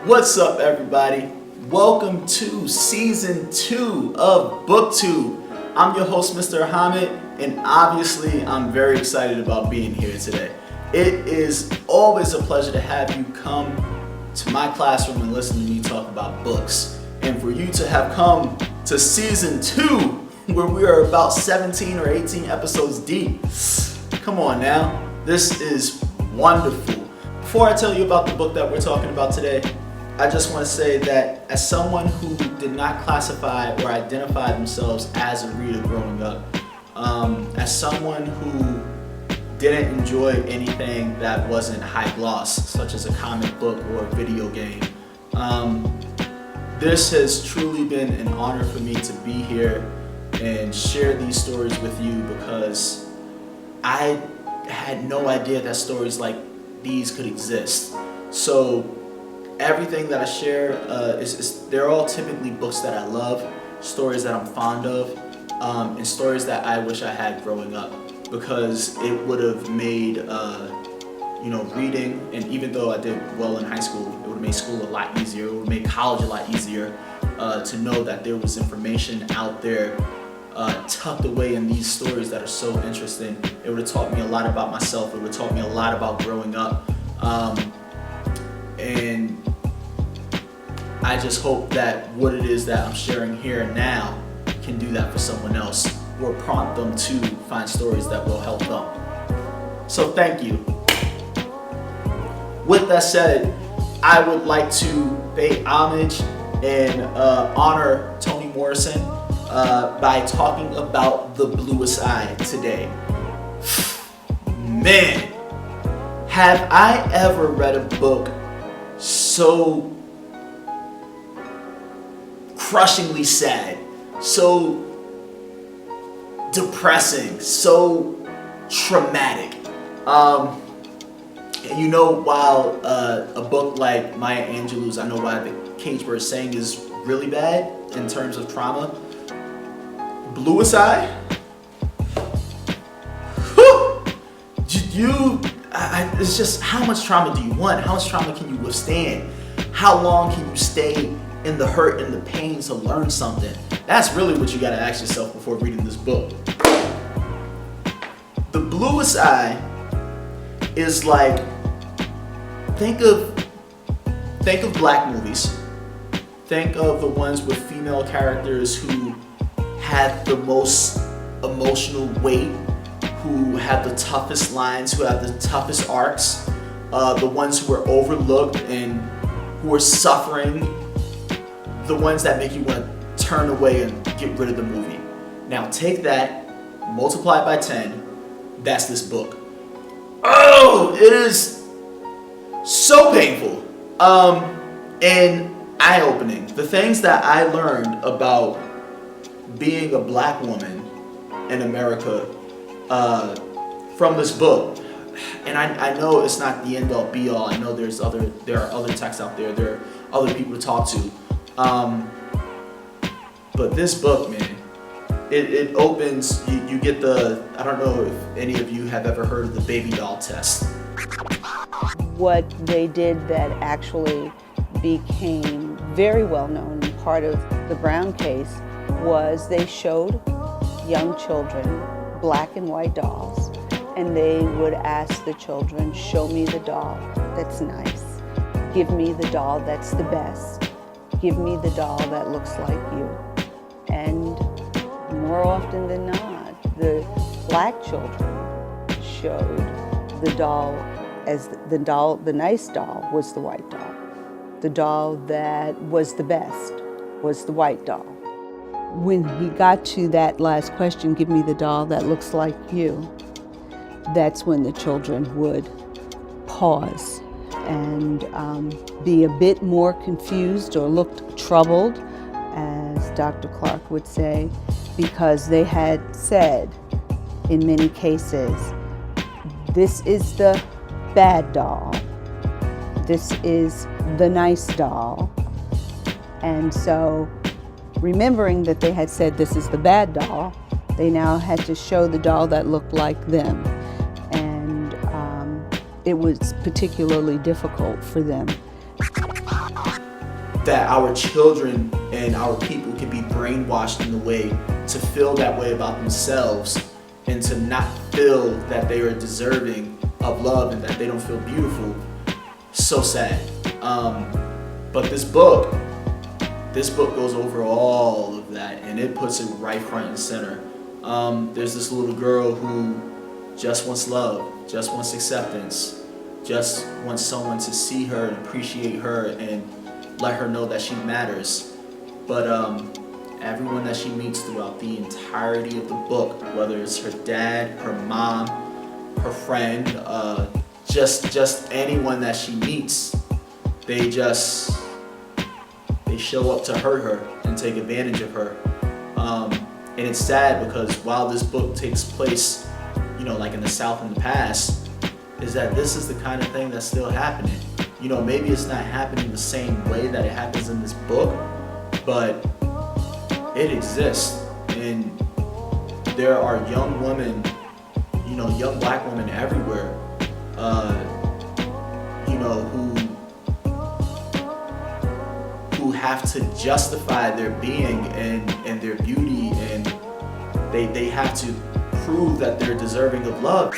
What's up, everybody? Welcome to season 2 of BookTube. I'm your host, Mr. Ahamad, and obviously I'm very excited about being here today. It is always a pleasure to have you come to my classroom and listen to me talk about books. And for you to have come to season 2, where we are about 17 or 18 episodes deep. Come on now, this is wonderful. Before I tell you about the book that we're talking about today, I just want to say that as someone who did not classify or identify themselves as a reader growing up, as someone who didn't enjoy anything that wasn't high gloss, such as a comic book or a video game, this has truly been an honor for me to be here and share these stories with you, because I had no idea that stories like these could exist. So everything that I share, they're all typically books that I love, stories that I'm fond of, and stories that I wish I had growing up, because it would have made reading, and even though I did well in high school, it would have made school a lot easier. It would have made college a lot easier to know that there was information out there tucked away in these stories that are so interesting. It would have taught me a lot about myself. It would have taught me a lot about growing up. And I just hope that what it is that I'm sharing here and now can do that for someone else, or prompt them to find stories that will help them. So thank you. With that said, I would like to pay homage and honor Toni Morrison by talking about The Bluest Eye today. Man, have I ever read a book so crushingly sad, so depressing, so traumatic. While a book like Maya Angelou's I Know Why the Cage Bird Sang is really bad in terms of trauma, Bluest Eye, it's just, how much trauma do you want? How much trauma can you withstand? How long can you stay in the hurt and the pain to learn something? That's really what you gotta ask yourself before reading this book. The Bluest Eye is like, think of black movies. Think of the ones with female characters who have the most emotional weight, who have the toughest lines, who have the toughest arcs, the ones who are overlooked and who are suffering, the ones that make you want to turn away and get rid of the movie. Now take that, multiply it by 10, that's this book. Oh, it is so painful and eye-opening. The things that I learned about being a black woman in America from this book, and I know it's not the end-all be-all. I know there are other texts out there. There are other people to talk to. But this book, man, it opens. You get the. I don't know if any of you have ever heard of the baby doll test. What they did that actually became very well known and part of the Brown case was they showed young children black and white dolls, and they would ask the children, show me the doll that's nice, give me the doll that's the best, give me the doll that looks like you. And more often than not, the black children showed the doll as the nice doll was the white doll. The doll that was the best was the white doll. When he got to that last question, give me the doll that looks like you, that's when the children would pause and be a bit more confused or looked troubled, as Dr. Clark would say, because they had said in many cases, this is the bad doll, this is the nice doll. And so, remembering that they had said this is the bad doll, they now had to show the doll that looked like them. And it was particularly difficult for them. that our children and our people can be brainwashed in the way to feel that way about themselves and to not feel that they are deserving of love and that they don't feel beautiful. So sad. But this book goes over all of that, and it puts it right front and center. There's this little girl who just wants love, just wants acceptance, just wants someone to see her and appreciate her and let her know that she matters. But everyone that she meets throughout the entirety of the book, whether it's her dad, her mom, her friend, just anyone that she meets, they show up to hurt her and take advantage of her. And it's sad because while this book takes place, like in the South in the past, is that this is the kind of thing that's still happening. Maybe it's not happening the same way that it happens in this book, but it exists. And there are young women, young black women everywhere, who have to justify their being and their beauty, and they have to prove that they're deserving of love.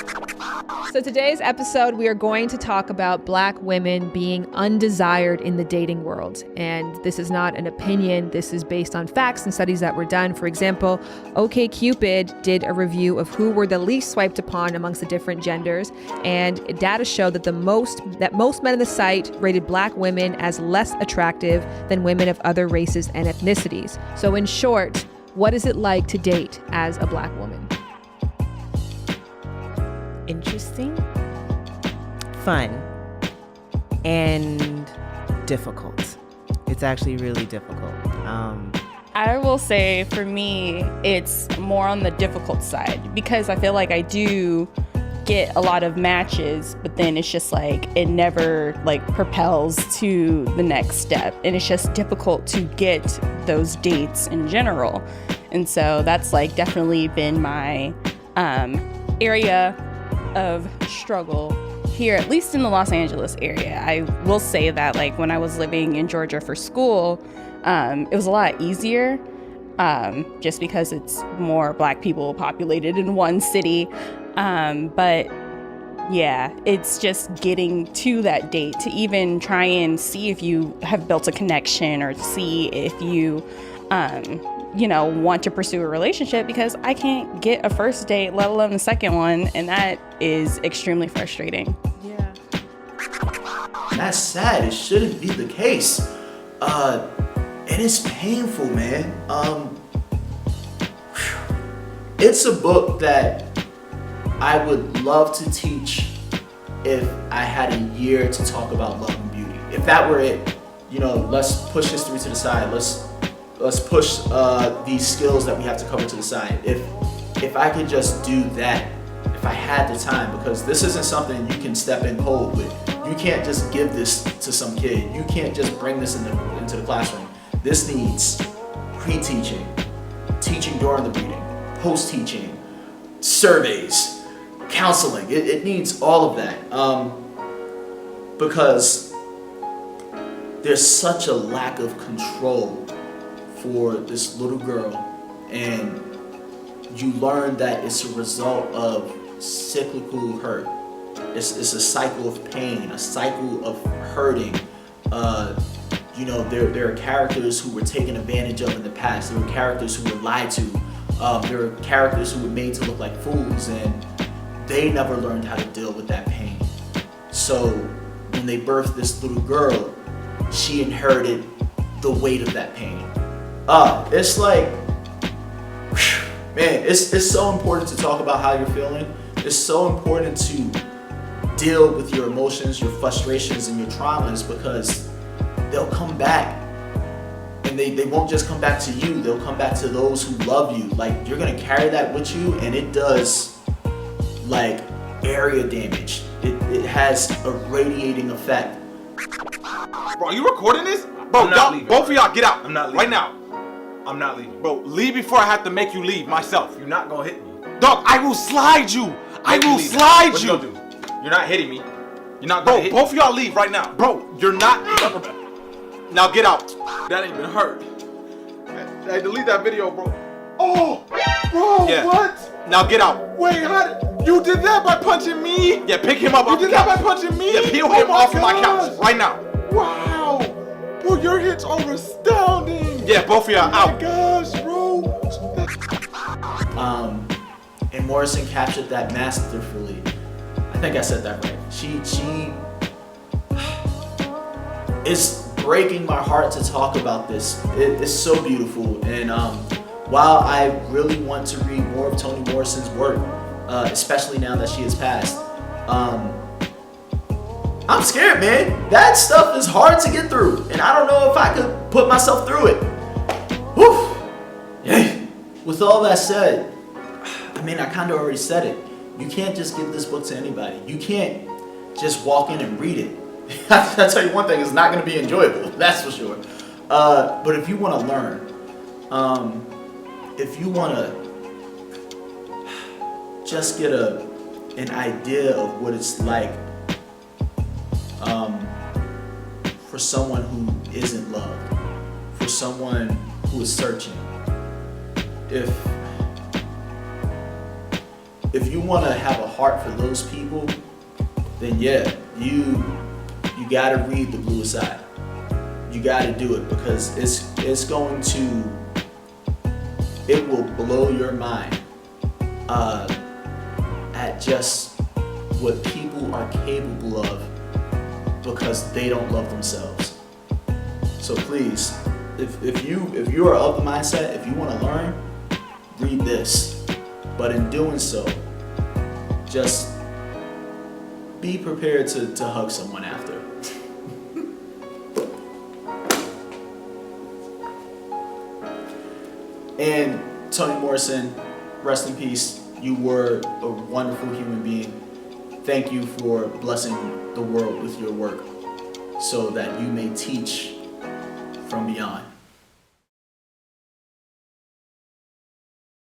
So today's episode, we are going to talk about Black women being undesired in the dating world. And this is not an opinion. This is based on facts and studies that were done. For example, OkCupid did a review of who were the least swiped upon amongst the different genders. And data showed that most men on the site rated Black women as less attractive than women of other races and ethnicities. So in short, what is it like to date as a Black woman? Interesting, fun, and difficult. It's actually really difficult. I will say for me, it's more on the difficult side because I feel like I do get a lot of matches, but then it's just like it never propels to the next step, and it's just difficult to get those dates in general. And so that's definitely been my area of struggle here, at least in the Los Angeles area. I will say that when I was living in Georgia for school, it was a lot easier just because it's more Black people populated in one city. But yeah, it's just getting to that date to even try and see if you have built a connection or see if you want to pursue a relationship, because I can't get a first date, let alone the second one, and that is extremely frustrating. Yeah. That's sad. It shouldn't be the case. And it's painful, man. It's a book that I would love to teach if I had a year to talk about love and beauty. If that were it, let's push history to the side. Let's push these skills that we have to cover to the side. If I could just do that, if I had the time, because this isn't something you can step in cold with. You can't just give this to some kid. You can't just bring this into the classroom. This needs pre-teaching, teaching during the reading, post-teaching, surveys, counseling. It needs all of that, because there's such a lack of control for this little girl, and you learn that it's a result of cyclical hurt. It's a cycle of pain, a cycle of hurting. There are characters who were taken advantage of in the past. There were characters who were lied to. There are characters who were made to look like fools, and they never learned how to deal with that pain. So when they birthed this little girl, she inherited the weight of that pain. It's man, it's so important to talk about how you're feeling. It's so important to deal with your emotions, your frustrations, and your traumas, because they'll come back. And they won't just come back to you, they'll come back to those who love you. You're gonna carry that with you, and it does area damage. It has a radiating effect. Bro, are you recording this? Bro, y'all, both of y'all get out. I'm not leaving. Right now. I'm not leaving. Bro, leave before I have to make you leave myself. You're not gonna hit me. Dog, I will slide you. I will Leave. slide What you. gonna do? You're not hitting me. You're not gonna Bro, hit both me. of y'all leave right now. Bro, you're not. Now get out. That ain't even hurt. Hey, delete that video, bro. Oh, bro, Yeah. what? Now get out. Wait, you did that by punching me? Yeah, pick him up You off the did that by couch. punching me? Yeah, peel Oh him my off of my gosh. couch right now. Wow. Bro, your hits are astounding. Yeah, both of y'all Oh my out. gosh, bro. And Morrison captured that masterfully. I think I said that right. She it's breaking my heart to talk about this. It's so beautiful, and while I really want to read more of Toni Morrison's work, especially now that she has passed, I'm scared, man. That stuff is hard to get through, and I don't know if I could put myself through it. Whew. Yeah. With all that said, I mean, I kind of already said it. You can't just give this book to anybody. You can't just walk in and read it. I tell you one thing, it's not going to be enjoyable. That's for sure. But if you want to learn, if you want to just get an idea of what it's like for someone who isn't loved, for someone who is searching, if you want to have a heart for those people, then yeah, you got to read The Bluest Eye. You got to do it, because it will blow your mind at just what people are capable of because they don't love themselves. So please, if you are of the mindset, if you want to learn, read this. But in doing so, just be prepared to hug someone after. And Toni Morrison, rest in peace. You were a wonderful human being. Thank you for blessing the world with your work so that you may teach from beyond.